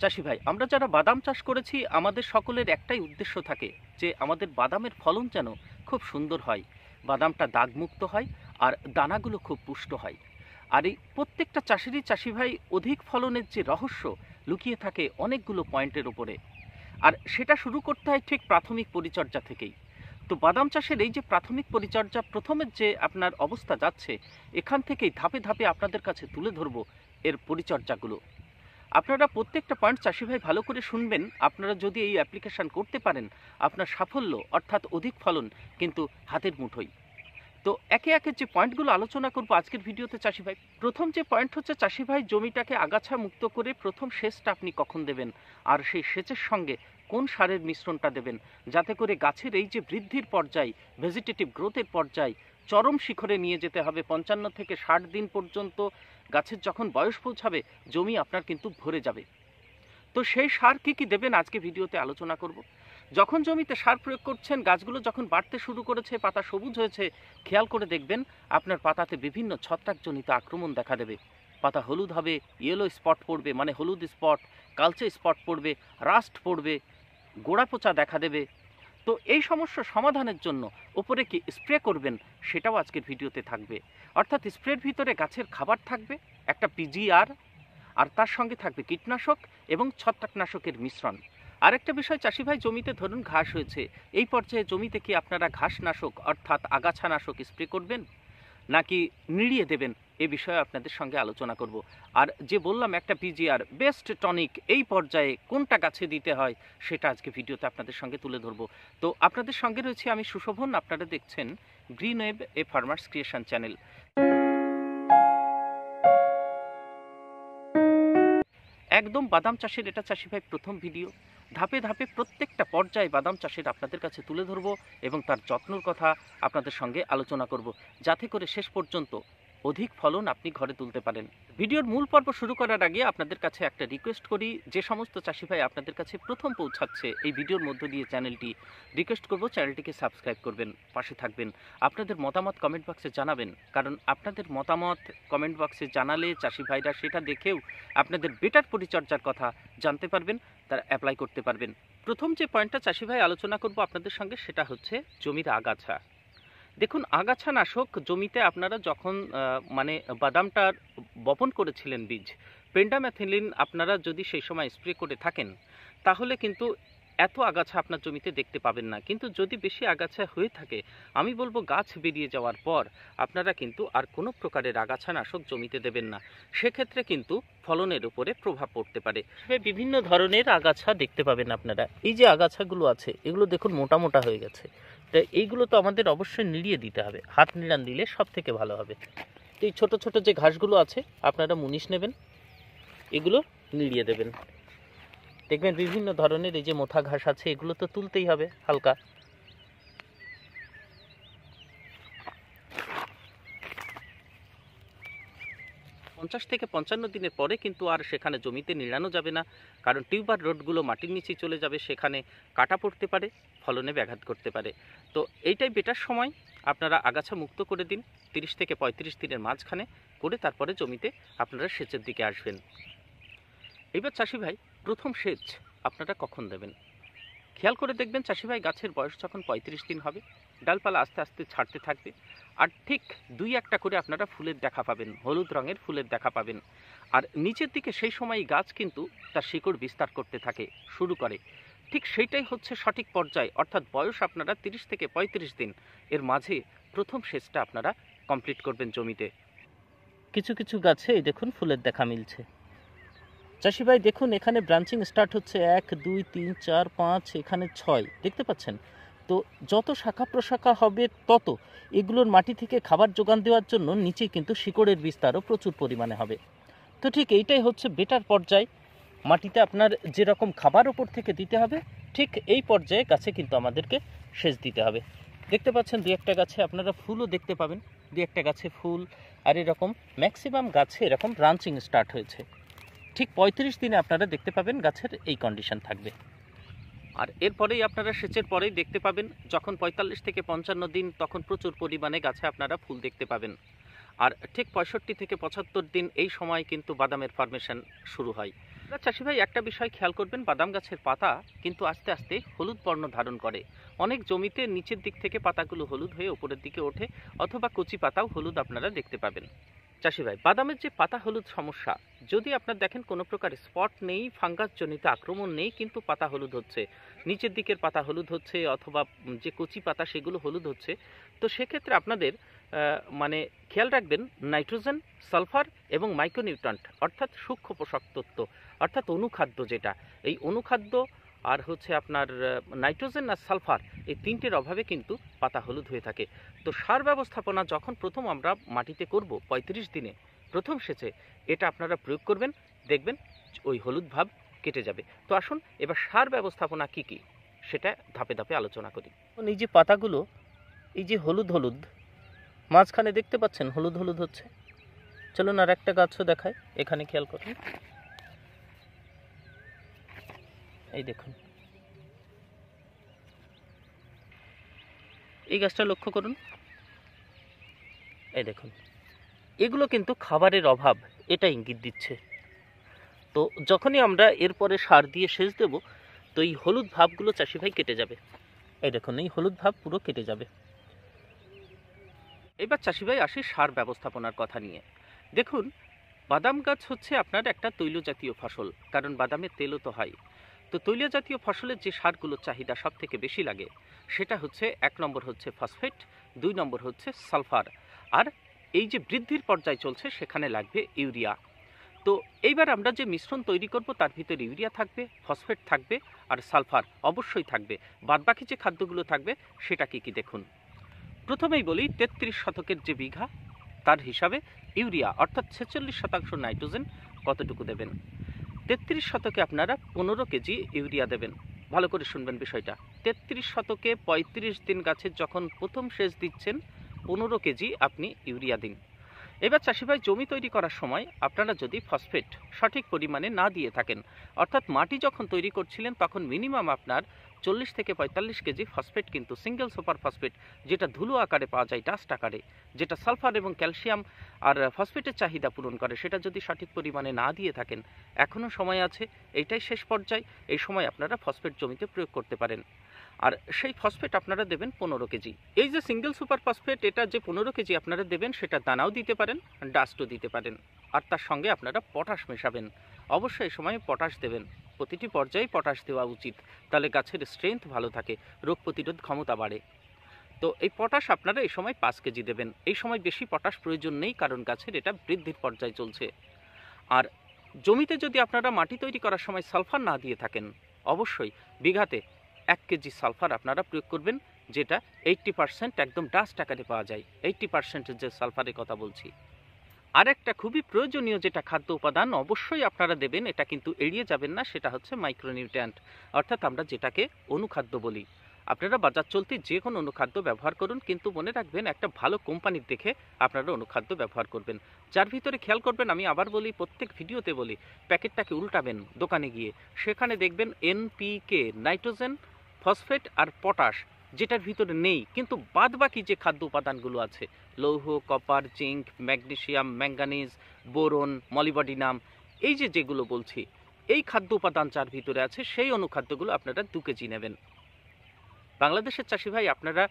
চাষি ভাই, আমরা যারা বাদাম চাষ করেছি আমাদের সকলের একটাই উদ্দেশ্য থাকে যে আমাদের বাদামের ফলন যেন খুব সুন্দর হয়, বাদামটা দাগমুক্ত হয় আর দানাগুলো খুব পুষ্ট হয়। আর এই প্রত্যেকটা চাষি ভাই অধিক ফলনের যে রহস্য লুকিয়ে থাকে অনেকগুলো পয়েন্টের ওপরে। আর সেটা শুরু করতে হয় ঠিক প্রাথমিক পরিচর্যা থেকেই। তো বাদাম চাষের এই যে প্রাথমিক পরিচর্যা, প্রথমের যে আপনার অবস্থা যাচ্ছে, এখান থেকেই ধাপে ধাপে আপনাদের কাছে তুলে ধরবো এর পরিচর্যাগুলো। আপনারা প্রত্যেকটা পয়েন্ট চাষি ভাই ভালো করে শুনবেন। আপনারা যদি এই অ্যাপ্লিকেশান করতে পারেন, আপনার সাফল্য অর্থাৎ অধিক ফলন কিন্তু হাতের মুঠোই। তো একে একে যে পয়েন্টগুলো আলোচনা করবো আজকের ভিডিওতে চাষি ভাই, প্রথম যে পয়েন্ট হচ্ছে চাষি ভাই, জমিটাকে আগাছা মুক্ত করে প্রথম সেচটা আপনি কখন দেবেন, আর সেই সেচের সঙ্গে কোন সারের মিশ্রণটা দেবেন, যাতে করে গাছের এই যে বৃদ্ধির পর্যায়, ভেজিটেটিভ গ্রোথের পর্যায় চরম শিখরে নিয়ে যেতে হবে। 55 থেকে 60 দিন পর্যন্ত গাছের যখন বয়স পৌঁছাবে, জমি আপনার কিন্তু ভরে যাবে। তো সেই সার কী কী দেবেন আজকে ভিডিওতে আলোচনা করব। যখন জমিতে সার প্রয়োগ করছেন, গাছগুলো যখন বাড়তে শুরু করেছে, পাতা সবুজ হয়েছে, খেয়াল করে দেখবেন আপনার পাতাতে বিভিন্ন ছত্রাকজনিত আক্রমণ দেখা দেবে। পাতা হলুদ হবে, ইয়েলো স্পট পড়বে, মানে হলুদ স্পট, কালচে স্পট পড়বে, রাস্ট পড়বে, গোড়া পচা দেখা দেবে। তো এই সমস্যা সমাধানের জন্য ওপরে কি স্প্রে করবেন সেটাও আজকের ভিডিওতে থাকবে। অর্থাৎ স্প্রের ভিতরে গাছের খাবার থাকবে, একটা পিজিআর, আর তার সঙ্গে থাকবে কীটনাশক এবং ছত্রাকনাশকের মিশ্রণ। আরেকটা বিষয় চাষি ভাই, জমিতে ধরুন ঘাস হয়েছে, এই পর্যায়ে জমিতে কি আপনারা ঘাসনাশক অর্থাৎ আগাছানাশক স্প্রে করবেন নাকি নিড়িয়ে দেবেন, এ বিষয়ে আপনাদের সঙ্গে আলোচনা করব। আর যে বললাম একটা পিজিআর বেস্ট টনিক এই পর্যায়ে কোনটা গাছে দিতে হয় সেটা আজকে ভিডিওতে আপনাদের সঙ্গে তুলে ধরবো। তো আপনাদের সঙ্গে রয়েছে আমি সুশোভন, আপনারা দেখছেন গ্রিন ওয়েব এ ফার্মার্স ক্রিয়েশন চ্যানেল। একদম বাদাম চাষের এটা চাষি ভাই প্রথম ভিডিও। ধাপে ধাপে প্রত্যেকটা পর্যায়ে বাদাম চাষের আপনাদের কাছে তুলে ধরবো এবং তার যত্নর কথা আপনাদের সঙ্গে আলোচনা করব, যাতে করে শেষ পর্যন্ত অধিক ফলন আপনি ঘরে তুলতে পারেন। ভিডিওর মূল পর্ব শুরু করার আগে আপনাদের কাছে একটা রিকোয়েস্ট করি, যে সমস্ত চাষি ভাই আপনাদের কাছে প্রথম পৌঁছাচ্ছে এই ভিডিওর মধ্য দিয়ে চ্যানেলটি, রিকোয়েস্ট করব চ্যানেলটিকে সাবস্ক্রাইব করবেন, পাশে থাকবেন, আপনাদের মতামত কমেন্ট বক্সে জানাবেন। কারণ আপনাদের মতামত কমেন্ট বক্সে জানালে চাষি ভাইরা সেটা দেখেও আপনাদের বেটার পরিচর্যার কথা জানতে পারবেন, তারা অ্যাপ্লাই করতে পারবেন। প্রথম যে পয়েন্টটা চাষি ভাই আলোচনা করব আপনাদের সঙ্গে সেটা হচ্ছে জমির আগাছা। দেখুন, আগাছা নাশক জমিতে আপনারা যখন মানে বাদামটার বপন করেছিলেন বীজ, পেন্ডামেথিলিন আপনারা যদি সেই সময় স্প্রে করে থাকেন, তাহলে কিন্তু এত আগাছা আপনার জমিতে দেখতে পাবেন না। কিন্তু যদি বেশি আগাছা হয়ে থাকে, আমি বলবো গাছ বেরিয়ে যাওয়ার পর আপনারা কিন্তু আর কোনো প্রকারের আগাছা নাশক জমিতে দেবেন না। সেক্ষেত্রে কিন্তু ফলনের উপরে প্রভাব পড়তে পারে। বিভিন্ন ধরনের আগাছা দেখতে পাবেন আপনারা। এই যে আগাছাগুলো আছে, এগুলো দেখুন মোটা মোটা হয়ে গেছে। তো এইগুলো তো আমাদের অবশ্যই নিড়িয়ে দিতে হবে, হাত নিড়ান দিলে সব থেকে ভালো হবে। তো এই ছোটো ছোটো যে ঘাসগুলো আছে, আপনারা মুনিশ নেবেন, এগুলো নিড়িয়ে দেবেন। দেখবেন বিভিন্ন ধরনের এই যে মোথা ঘাস আছে, এগুলো তো তুলতেই হবে হালকা। পঞ্চাশ থেকে 55 দিনের পরে কিন্তু আর সেখানে জমিতে নিড়ানো যাবে না, কারণ টিউবার রোডগুলো মাটির নিচে চলে যাবে, সেখানে কাটা পড়তে পারে, ফলনে ব্যাঘাত করতে পারে। তো এইটাই বেটার সময়, আপনারা আগাছা মুক্ত করে দিন 30 থেকে 35 দিনের মাঝখানে করে, তারপরে জমিতে আপনারা সেচের দিকে আসবেন। এইবার চাষি ভাই, প্রথম সেচ আপনারা কখন দেবেন খেয়াল করে দেখবেন চাষি ভাই। গাছের বয়স যখন 35 দিন হবে, ডালপালা আস্তে আস্তে ছাড়তে থাকবে, আর ঠিক 2-1টা করে আপনারা ফুলের দেখা পাবেন, হলুদ রঙের ফুলের দেখা পাবেন। আর নিচের দিকে সেই সময় গাছ কিন্তু তার শিকড় বিস্তার করতে থাকে, শুরু করে। ঠিক সেইটাই হচ্ছে সঠিক পর্যায়, অর্থাৎ বয়স আপনারা 30 থেকে 35 দিন এর মাঝে প্রথম সেচটা আপনারা কমপ্লিট করবেন জমিতে। কিছু কিছু গাছে এই দেখুন ফুলের দেখা মিলছে। চাষি ভাই দেখুন, এখানে ব্রাঞ্চিং স্টার্ট হচ্ছে 1 2 3 4 5, এখানে 6 দেখতে পাচ্ছেন। তো যত শাখা প্রশাখা হবে তত এগুলোর মাটি থেকে খাবার যোগান দেওয়ার জন্য নিচে কিন্তু শিকড়ের বিস্তারও প্রচুর পরিমাণে হবে। তো ঠিক এইটাই হচ্ছে বেটার পর্যায়। মাটিতে আপনার যেরকম খাবার ওপর থেকে দিতে হবে, ঠিক এই পর্যায়ে গাছে কিন্তু আমাদেরকে সেচ দিতে হবে। দেখতে পাচ্ছেন 2-1টা গাছে আপনারা ফুলও দেখতে পাবেন, 2-1টা গাছে ফুল, আর এরকম ম্যাক্সিমাম গাছে এরকম ব্রাঞ্চিং স্টার্ট হয়েছে। ঠিক 35 দিনে আপনারা দেখতে পাবেন গাছের এই কন্ডিশন থাকবে। আর এরপরেই আপনারা সেচের পরেই দেখতে পাবেন, যখন 45 থেকে 55 দিন, তখন প্রচুর পরিমাণে গাছে আপনারা ফুল দেখতে পাবেন। আর ঠিক 65 থেকে 75 দিন এই সময় কিন্তু বাদামের ফর্মেশন শুরু হয়। চাষি ভাই একটা বিষয় খেয়াল করবেন, বাদাম গাছের পাতা কিন্তু আস্তে আস্তে হলুদ বর্ণ ধারণ করে। অনেক জমিতে নিচের দিক থেকে পাতাগুলো হলুদ হয়ে উপরের দিকে ওঠে, অথবা কচি পাতাও হলুদ আপনারা দেখতে পাবেন। চাষি ভাই, বাদামের যে পাতা হলুদ সমস্যা, যদি আপনার দেখেন কোনো প্রকার স্পট নেই, ফাঙ্গাস জনিত আক্রমণ নেই, কিন্তু পাতা হলুদ হচ্ছে, নিচের দিকের পাতা হলুদ হচ্ছে, অথবা যে কচি পাতা সেগুলো হলুদ হচ্ছে, তো সেক্ষেত্রে আপনাদের মানে খেয়াল রাখবেন নাইট্রোজেন, সালফার এবং মাইক্রোনিউট্রান্ট অর্থাৎ সূক্ষ্ম পোষক তত্ত্ব অর্থাৎ অনুখাদ্য, যেটা এই অনুখাদ্য আর হচ্ছে আপনার নাইট্রোজেন আর সালফার, এই তিনটের অভাবে কিন্তু পাতা হলুদ হয়ে থাকে। তো সার ব্যবস্থাপনা যখন প্রথম আমরা মাটিতে করব 35 দিনে প্রথম সেচে, এটা আপনারা প্রয়োগ করবেন, দেখবেন ওই হলুদ ভাব কেটে যাবে। তো আসুন এবার সার ব্যবস্থাপনা কি কি সেটা ধাপে ধাপে আলোচনা করি। এই যে পাতাগুলো, এই যে হলুদ হলুদ মাঝখানে দেখতে পাচ্ছেন হলুদ হলুদ হচ্ছে, চলুন আর একটা গাছও দেখায়, এখানে খেয়াল করুন, এই দেখুন এই গাছটা লক্ষ্য করুন, এই দেখুন এগুলো কিন্তু খাবারের অভাব, এটা ইঙ্গিত দিচ্ছে। তো যখনই আমরা এরপরে সার দিয়ে সেচ দেব, তো এই হলুদ ভাবগুলো চাষি ভাই কেটে যাবে, এই দেখুন এই হলুদ ভাব পুরো কেটে যাবে। এবার চাষি ভাই আসি সার ব্যবস্থাপনার কথা নিয়ে। দেখুন, বাদাম গাছ হচ্ছে আপনার একটা তৈল জাতীয় ফসল, কারণ বাদামের তেলও তো হয়। তো তৈল জাতীয় ফসলের যে সারগুলোর চাহিদা সব থেকে বেশি লাগে, সেটা হচ্ছে 1 নম্বর হচ্ছে ফসফেট, 2 নম্বর হচ্ছে সালফার, আর এই যে বৃদ্ধির পর্যায় চলছে সেখানে লাগবে ইউরিয়া। তো এইবার আমরা যে মিশ্রণ তৈরি করব তার ভিতরে ইউরিয়া থাকবে, ফসফেট থাকবে, আর সালফার অবশ্যই থাকবে। বাদবাকি যে খাদ্যগুলো থাকবে সেটা কি কি দেখুন। প্রথমেই বলি 33 শতকের যে বিঘা, তার হিসাবে ইউরিয়া অর্থাৎ 46% নাইট্রোজেন কতটুকু দেবেন। 33 শতকে আপনারা 15 কেজি ইউরিয়া দেবেন। ভালো করে শুনবেন বিষয়টা, 33 শতকে 35 দিন গাছের যখন প্রথম সেচ দিচ্ছেন 15 কেজি আপনি ইউরিয়া দিন। এবার চাষি ভাই, জমি তৈরি করার সময় আপনারা যদি ফসফেট সঠিক পরিমাণে না দিয়ে থাকেন, অর্থাৎ মাটি যখন তৈরি করছিলেন তখন মিনিমাম আপনার 40 থেকে 45 কেজি ফসফেট, কিন্তু সিঙ্গেল সুপার ফসফেট, যেটা ধুলো আকারে পাওয়া যায়, ডাস্ট আকারে, যেটা সালফার এবং ক্যালসিয়াম আর ফসফেটের চাহিদা পূরণ করে, সেটা যদি সঠিক পরিমাণে না দিয়ে থাকেন, এখনও সময় আছে, এইটাই শেষ পর্যায়, এই সময় আপনারা ফসফেট জমিতে প্রয়োগ করতে পারেন। আর সেই ফসফেট আপনারা দেবেন 15 কেজি। এই যে সিঙ্গেল সুপার ফসফেট, এটা যে 15 কেজি আপনারা দেবেন, সেটা দানাও দিতে পারেন, ডাস্টও দিতে পারেন, আর তার সঙ্গে আপনারা পটাশ মেশাবেন। অবশ্যই এই সময় পটাশ দেবেন, প্রতিটি পর্যায়ে পটাশ দেওয়া উচিত, তাহলে গাছের স্ট্রেংথ ভালো থাকে, রোগ প্রতিরোধ ক্ষমতা বাড়ে। তো এই পটাশ আপনারা এই সময় 5 কেজি দেবেন। এই সময় বেশি পটাশ প্রয়োজন নেই, কারণ গাছের এটা বৃদ্ধির পর্যায়ে চলছে। আর জমিতে যদি আপনারা মাটি তৈরি করার সময় সালফার না দিয়ে থাকেন, অবশ্যই বিঘাতে 1 কেজি সালফার আপনারা প্রয়োগ করবেন, যেটা 80% একদম ডাস্ট আকারে পাওয়া যায়, 80% যে সালফারের কথা বলছি। আর একটা খুবই প্রয়োজনীয় যেটা খাদ্য উপাদান অবশ্যই আপনারা দেবেন, এটা কিন্তু এড়িয়ে যাবেন না, সেটা হচ্ছে মাইক্রোনিউট্রিয়েন্ট, অর্থাৎ আমরা যেটাকে অনুখাদ্য বলি। আপনারা বাজার চলতি যে কোনো অনুখাদ্য ব্যবহার করুন, কিন্তু মনে রাখবেন একটা ভালো কোম্পানির দেখে আপনারা অনুখাদ্য ব্যবহার করবেন, যার ভিতরে খেয়াল করবেন, আমি আবার বলি, প্রত্যেক ভিডিওতে বলি, প্যাকেটটাকে উল্টাবেন দোকানে গিয়ে, সেখানে দেখবেন এনপিকে, নাইট্রোজেন, ফসফেট আর পটাশ, যেটার ভিতরে নেই, কিন্তু বাদ বাকি যে খাদ্য উপাদানগুলো আছে, লৌহ, copper, zinc, magnesium, manganese, boron, molybdenum, এই যে যেগুলো বলছি, এই খাদ্য উপাদান যার ভিতরে আছে, সেই অনুখাদ্যগুলো আপনারা 2 কেজি নেবেন। বাংলাদেশের চাষি ভাই, আপনারা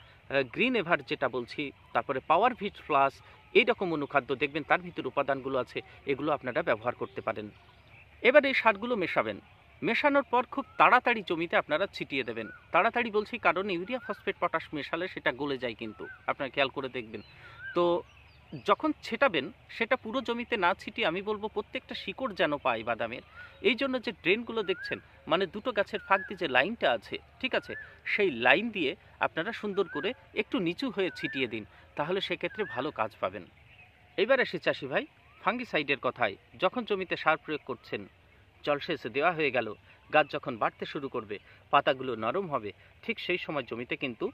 গ্রিন এভার যেটা বলছি, তারপরে পাওয়ার ভিট প্লাস, এইরকম অনুখাদ্য দেখবেন তার ভিতরে উপাদানগুলো আছে, এগুলো আপনারা ব্যবহার করতে পারেন। এবার এই সারগুলো মেশাবেন, মেশানোর পর খুব তাড়াতাড়ি জমিতে আপনারা ছিটিয়ে দেবেন। তাড়াতাড়ি বলছি কারণ ইউরিয়া, ফসফেট, পটাশ মেশালে সেটা গলে যায়, কিন্তু আপনারা খেয়াল করে দেখবেন। তো যখন ছেটাবেন, সেটা পুরো জমিতে না ছিটিয়ে আমি বলবো প্রত্যেকটা শিকড় যেন পায় বাদামের, এই জন্য যে ড্রেনগুলো দেখছেন, মানে দুটো গাছের ফাঁক দিয়ে যে লাইনটা আছে, ঠিক আছে, সেই লাইন দিয়ে আপনারা সুন্দর করে একটু নিচু হয়ে ছিটিয়ে দিন, তাহলে সেক্ষেত্রে ভালো কাজ পাবেন। এবার আসি চাষি ভাই ফাঙ্গিসাইডের কথায়। যখন জমিতে সার প্রয়োগ করছেন, জলসেচ দেওয়া হয়ে গেল, গাছ যখন বাড়তে শুরু করবে, পাতাগুলো নরম হবে, ঠিক সেই সময় জমিতে কিন্তু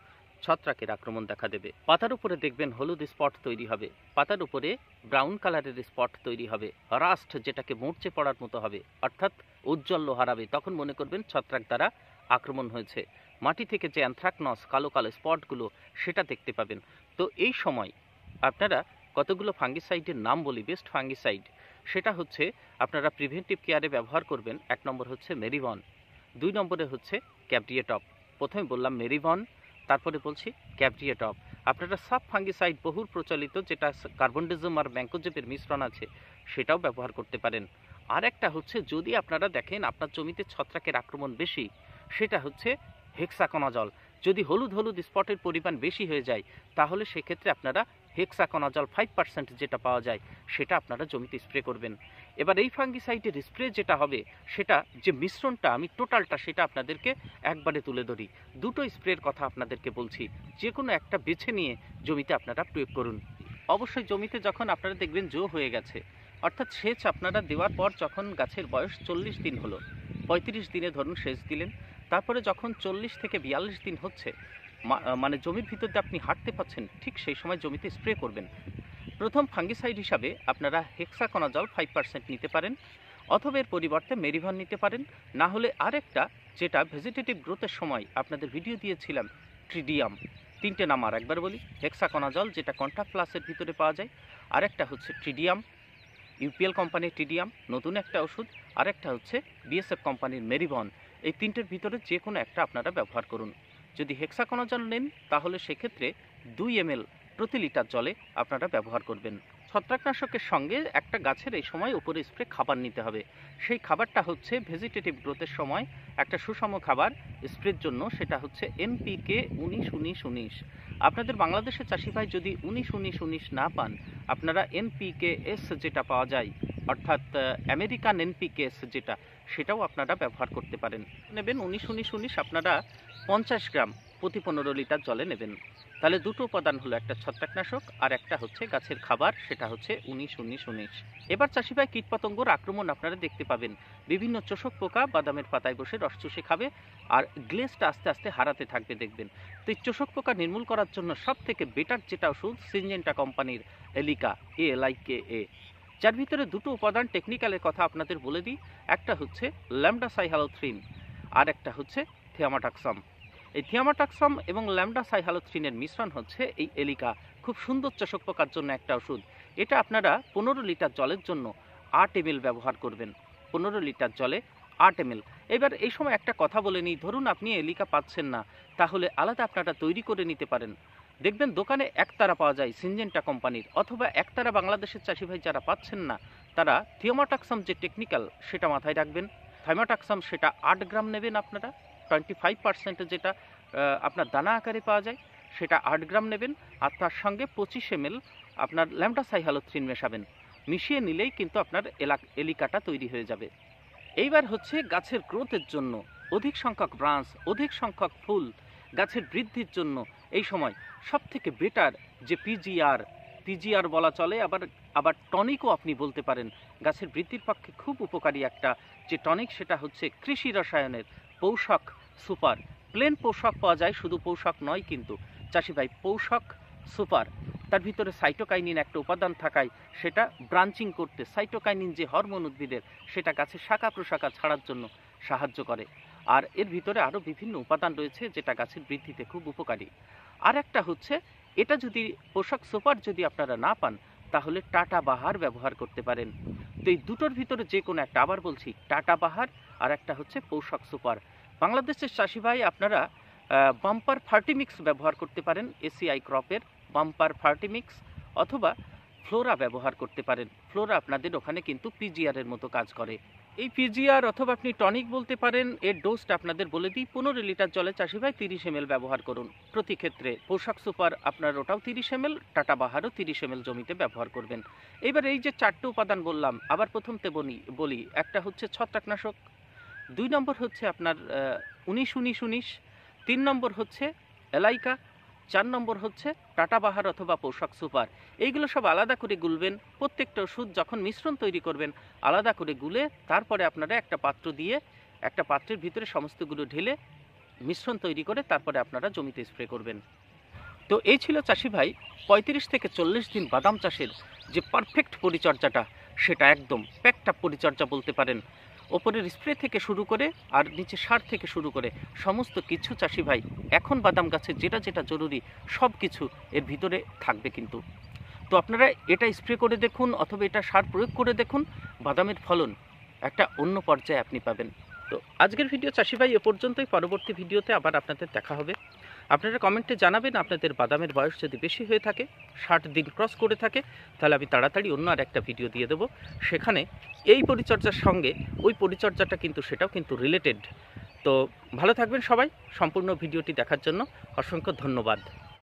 ছত্রাকের আক্রমণ দেখা দেবে। পাতার উপরে দেখবেন হলুদ স্পট তৈরি হবে, পাতার উপরে ব্রাউন কালারের স্পট তৈরি হবে, রাস্ট যেটাকে মরচে পড়ার মতো হবে, অর্থাৎ উজ্জ্বল্য হারাবে, তখন মনে করবেন ছত্রাক দ্বারা আক্রমণ হয়েছে। মাটি থেকে যে অ্যানথ্রাকনস, কালো কালো স্পটগুলো, সেটা দেখতে পাবেন। তো এই সময় আপনারা কতগুলো ফাঙ্গিসাইডের নাম বলি, বেস্ট ফাঙ্গিসাইড। সেটা হচ্ছে আপনারা প্রিভেন্টিভ কেয়ারে ব্যবহার করবেন। 1 নম্বর হচ্ছে মেরিভন, 2 নম্বরে হচ্ছে ক্যাবডিয়েটপ। প্রথমে বললাম মেরিভন, তারপরে বলছি ক্যাবডিয়েটপ। আপনারা সাব ফাঙ্গিসাইড বহুল প্রচলিত যেটা কার্বনডিজম আর ম্যাঙ্কোজেবের মিশ্রণ আছে সেটাও ব্যবহার করতে পারেন। আর একটা হচ্ছে যদি আপনারা দেখেন আপনার জমিতে ছত্রাকের আক্রমণ বেশি, সেটা হচ্ছে হেক্সাকোনাজল। যদি হলুদ হলুদ স্পটের পরিমাণ বেশি হয়ে যায় তাহলে সেক্ষেত্রে আপনারা হেক্সাকোনাজল 5% যেটা পাওয়া যায় সেটা আপনারা জমিতে স্প্রে করবেন। এবার এই ফাঙ্গিসাইডের স্প্রে যেটা হবে সেটা যে মিশ্রণটা আমি টোটালটা সেটা আপনাদেরকে একবারে তুলে ধরি। দুটো স্প্রের কথা আপনাদেরকে বলছি, যে কোনো একটা বেছে নিয়ে জমিতে আপনারা প্রয়োগ করুন। অবশ্যই জমিতে যখন আপনারা দেখবেন জো হয়ে গেছে, অর্থাৎ সেচ আপনারা দেওয়ার পর যখন গাছের বয়স 40 দিন হলো, 35 দিনে ধরুন সেচ দিলেন, তারপরে যখন 40 থেকে 42 দিন হচ্ছে, মানে জমির ভিতর দিয়ে আপনি হাঁটতে পাচ্ছেন, ঠিক সেই সময় জমিতে স্প্রে করবেন। প্রথম ফাঙ্গিসাইড হিসাবে আপনারা হেক্সাকোনাজল 5% নিতে পারেন, অথবা এর পরিবর্তে মেরিভন নিতে পারেন। না হলে আরেকটা যেটা ভেজিটেটিভ গ্রোথের সময় আপনাদের ভিডিও দিয়েছিলাম, ট্রিডিয়াম। 3টে নাম আর একবার বলি, হেক্সাকোনাজল যেটা কন্টাক্ট প্লাসের ভিতরে পাওয়া যায়, আরেকটা হচ্ছে ট্রিডিয়াম, ইউপিএল কোম্পানির ট্রিডিয়াম নতুন একটা ওষুধ, আরেকটা হচ্ছে বিএসএফ কোম্পানির মেরিভন। এই 3টের ভিতরে যে কোনো একটা আপনারা ব্যবহার করুন। যদি হেক্সাকোনাজল নেন তাহলে সেক্ষেত্রে 2 ml প্রতি লিটার জলে আপনারা ব্যবহার করবেন। ছত্রাকনাশকের সঙ্গে একটা গাছের এই সময় উপরে স্প্রে খাবার নিতে হবে। সেই খাবারটা হচ্ছে ভেজিটেটিভ গ্রোথের সময় একটা সুষম খাবার স্প্রের জন্য, সেটা হচ্ছে এনপিকে 19-19-19। আপনাদের বাংলাদেশের চাষি ভাই যদি 19-19-19 না পান, আপনারা এনপিকেএস যেটা পাওয়া যায়, অর্থাৎ আমেরিকান এনপিকেএস যেটা, সেটাও আপনারা ব্যবহার করতে পারেন। নেবেন 19-19-19 আপনারা 50 গ্রাম প্রতি 15 লিটার জলে নেবেন। তাহলে দুটো উপাদান হলো, একটা ছত্রাকনাশক আর একটা হচ্ছে গাছের খাবার, সেটা হচ্ছে 19-19-19। এবার চাষি ভাই কীটপতঙ্গর আক্রমণ আপনারা দেখতে পাবেন। বিভিন্ন চোষক পোকা বাদামের পাতায় বসে রস চুষে খাবে আর গ্লেজটা আস্তে আস্তে হারাতে থাকবে দেখবেন। তো এই চোষক পোকা নির্মূল করার জন্য সব থেকে বেটার যেটা ওষুধ, সিনজেন্টা কোম্পানির এলিকা, ALIKA, যার ভিতরে দুটো উপাদান টেকনিক্যালের কথা আপনাদের বলে দিই। একটা হচ্ছে ল্যামডাসাইহালোথ্রিন আর একটা হচ্ছে থিয়ামাটাক্সাম। এই থিয়ামাটাক্সাম এবং ল্যামডাসাইহালোথ্রিনের মিশ্রণ হচ্ছে এই এলিকা। খুব সুন্দর চোষক পোকার জন্য একটা ওষুধ। এটা আপনারা 15 লিটার জলের জন্য 8 ml ব্যবহার করবেন। 15 লিটার জলে 8 ml। এবার এই সময় একটা কথা বলে নিই, ধরুন আপনি এলিকা পাচ্ছেন না, তাহলে আলাদা আপনারা তৈরি করে নিতে পারেন। দেখবেন দোকানে একতারা পাওয়া যায় সিনজেন্টা কোম্পানির, অথবা একতারা বাংলাদেশের চাষি ভাই যারা পাচ্ছেন না তারা থিয়ামাটাক্সাম যে টেকনিক্যাল সেটা মাথায় রাখবেন। থাইমাটাক্সাম সেটা 8 গ্রাম নেবেন আপনারা, 25% যেটা আপনার দানা আকারে পাওয়া যায় সেটা 8 গ্রাম নেবেন, আর তার সঙ্গে 25 ml আপনার ল্যামডাসাইহালোথ্রিন মেশাবেন। মিশিয়ে নিলেই কিন্তু আপনার এলিকাটা তৈরি হয়ে যাবে। এইবার হচ্ছে গাছের গ্রোথের জন্য, অধিক সংখ্যক ব্রাঞ্চ, অধিক সংখ্যক ফুল, গাছের বৃদ্ধির জন্য এই সময় সব থেকে বেটার যে পিজিআর বলা চলে, আবার টনিকও আপনি বলতে পারেন। গাছের বৃদ্ধির পক্ষে খুব উপকারী একটা যে টনিক, সেটা হচ্ছে কৃষি রসায়নের পৌষক সুপার। প্লেন পৌষক পাওয়া যায়, শুধু পৌষক নয় কিন্তু চাষি ভাই, পৌষক সুপার। তার ভিতরে সাইটোকাইনিন একটা উপাদান থাকায় সেটা ব্রাঞ্চিং করতে, সাইটোকাইনিন যে হরমোন উদ্ভিদের, সেটা গাছের শাখা প্রশাখা ছাড়ার জন্য সাহায্য করে। আর এর ভিতরে আরও বিভিন্ন উপাদান রয়েছে যেটা গাছের বৃদ্ধিতে খুব উপকারী। আর একটা হচ্ছে, এটা যদি পোষক সুপার যদি আপনারা না পান তাহলে টাটা বাহার ব্যবহার করতে পারেন। তো এই দুটোর ভিতরে যে কোনো একটা, আবার বলছি, টাটা বাহার আর একটা হচ্ছে পৌষক সুপার। বাংলাদেশের চাষি ভাই আপনারা বাম্পার ফার্টিমিক্স ব্যবহার করতে পারেন, এসিআই ক্রপের বাম্পার ফার্টিমিক্স, অথবা ফ্লোরা ব্যবহার করতে পারেন। ফ্লোরা আপনাদের ওখানে কিন্তু পিজিআরের মতো কাজ করে। এই পিজিআর অথবা আপনি টনিক বলতে পারেন, এর ডোজটা আপনাদের বলে দিই। 15 লিটার জলে চাষি ভাই 30 ml ব্যবহার করুন প্রতি ক্ষেত্রে। পোষক সুপার আপনার ওটাও 30 ml, টাটা বাহারও 30 ml জমিতে ব্যবহার করবেন। এবার এই যে 4টে উপাদান বললাম, আবার প্রথমতে বলি, একটা হচ্ছে ছত্রাকনাশক, 2 নম্বর হচ্ছে আপনার 19-19-19, 3 নম্বর হচ্ছে এলাইকা, 4 নম্বর হচ্ছে টাটা বাহার অথবা পোষক সুপার। এইগুলো সব আলাদা করে গুলবেন। প্রত্যেকটা ওষুধ যখন মিশ্রণ তৈরি করবেন আলাদা করে গুলে তারপরে আপনারা একটা পাত্র দিয়ে, একটা পাত্রের ভিতরে সমস্তগুলো ঢেলে মিশ্রণ তৈরি করে তারপরে আপনারা জমিতে স্প্রে করবেন। তো এই ছিল চাষি ভাই 35 থেকে 40 দিন বাদাম চাষের যে পারফেক্ট পরিচর্যাটা, সেটা একদম প্যাকটা পরিচর্যা বলতে পারেন। ওপরের স্প্রে থেকে শুরু করে আর নিচে সার থেকে শুরু করে সমস্ত কিছু চাষি ভাই এখন বাদাম গাছে যেটা যেটা জরুরি সব কিছু এর ভিতরে থাকবে কিন্তু। তো আপনারা এটা স্প্রে করে দেখুন অথবা এটা সার প্রয়োগ করে দেখুন, বাদামের ফলন একটা অন্য পর্যায়ে আপনি পাবেন। তো আজকের ভিডিও চাষি ভাই এ পর্যন্তই। পরবর্তী ভিডিওতে আবার আপনাদের দেখা হবে। আপনারা কমেন্টে জানাবেন আপনাদের বাদামের বয়স যদি বেশি হয়ে থাকে, 60 দিন ক্রস করে থাকে, তাহলে আমি তাড়াতাড়ি অন্য আর একটা ভিডিও দিয়ে দেবো। সেখানে এই পরিচর্যার সঙ্গে ওই পরিচর্যাটা কিন্তু সেটাও কিন্তু রিলেটেড। তো ভালো থাকবেন সবাই। সম্পূর্ণ ভিডিওটি দেখার জন্য অসংখ্য ধন্যবাদ।